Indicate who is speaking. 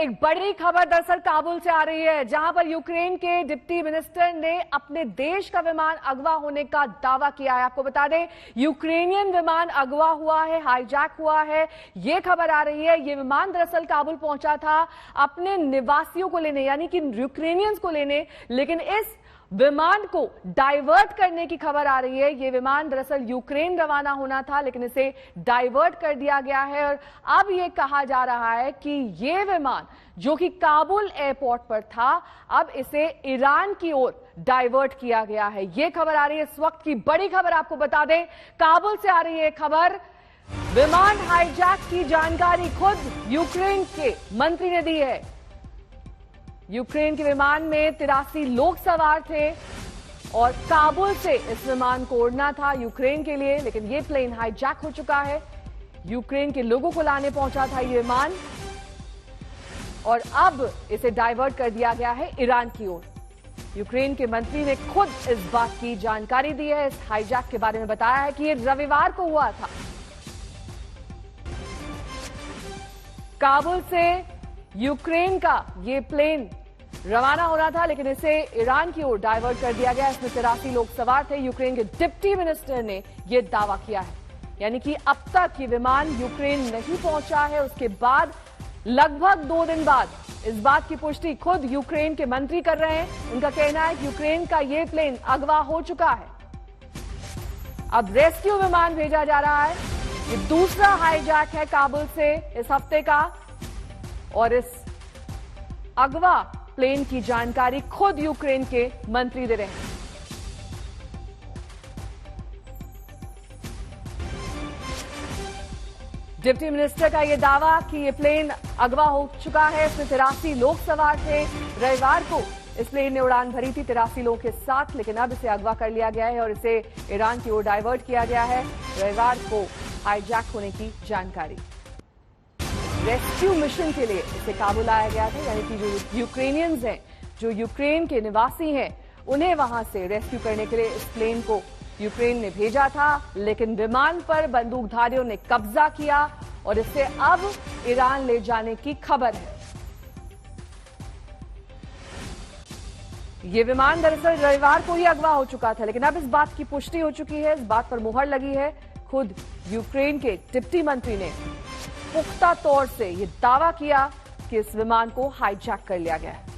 Speaker 1: एक बड़ी खबर दरअसल काबुल से आ रही है, जहां पर यूक्रेन के डिप्टी मिनिस्टर ने अपने देश का विमान अगवा होने का दावा किया है। आपको बता दें, यूक्रेनियन विमान अगवा हुआ है, हाईजैक हुआ है, ये खबर आ रही है। ये विमान दरअसल काबुल पहुंचा था अपने निवासियों को लेने, यानी कि यूक्रेनियंस को लेने, लेकिन इस विमान को डाइवर्ट करने की खबर आ रही है। ये विमान दरअसल यूक्रेन रवाना होना था, लेकिन इसे डाइवर्ट कर दिया गया है। और अब ये कहा जा रहा है कि ये विमान जो कि काबुल एयरपोर्ट पर था, अब इसे ईरान की ओर डाइवर्ट किया गया है। ये खबर आ रही है, इस वक्त की बड़ी खबर आपको बता दें, काबुल से आ रही है खबर। विमान हाईजैक की जानकारी खुद यूक्रेन के मंत्री ने दी है। यूक्रेन के विमान में 83 लोग सवार थे और काबुल से इस विमान को उड़ना था यूक्रेन के लिए, लेकिन ये प्लेन हाईजैक हो चुका है। यूक्रेन के लोगों को लाने पहुंचा था ये विमान और अब इसे डाइवर्ट कर दिया गया है ईरान की ओर। यूक्रेन के मंत्री ने खुद इस बात की जानकारी दी है। इस हाईजैक के बारे में बताया है कि ये रविवार को हुआ था। काबुल से यूक्रेन का ये प्लेन रवाना होना था, लेकिन इसे ईरान की ओर डाइवर्ट कर दिया गया। इसमें 83 लोग सवार थे। यूक्रेन के डिप्टी मिनिस्टर ने यह दावा किया है, यानी कि अब तक ये विमान यूक्रेन नहीं पहुंचा है। उसके बाद लगभग 2 दिन बाद इस बात की पुष्टि खुद यूक्रेन के मंत्री कर रहे हैं। उनका कहना है कि यूक्रेन का ये प्लेन अगवा हो चुका है। अब रेस्क्यू विमान भेजा जा रहा है। ये दूसरा हाईजैक है काबुल से इस हफ्ते का, और इस अगवा प्लेन की जानकारी खुद यूक्रेन के मंत्री दे रहे हैं। डिप्टी मिनिस्टर का यह दावा कि यह प्लेन अगवा हो चुका है। इसमें 83 लोग सवार थे। रविवार को इस प्लेन ने उड़ान भरी थी 83 लोगों के साथ, लेकिन अब इसे अगवा कर लिया गया है और इसे ईरान की ओर डाइवर्ट किया गया है। रविवार को हाईजैक होने की जानकारी। रेस्क्यू मिशन के लिए इसे काबुल लाया गया था, यानी कि जो यूक्रेनियंस हैं, जो यूक्रेन के निवासी हैं, उन्हें वहां से रेस्क्यू करने के लिए इस प्लेन को यूक्रेन ने भेजा था। लेकिन विमान पर बंदूकधारियों ने कब्जा किया और इसे अब ईरान ले जाने की खबर है। ये विमान दरअसल रविवार को ही अगवा हो चुका था, लेकिन अब इस बात की पुष्टि हो चुकी है, इस बात पर मुहर लगी है। खुद यूक्रेन के डिप्टी मंत्री ने पुख्ता तौर से यह दावा किया कि इस विमान को हाईजैक कर लिया गया है।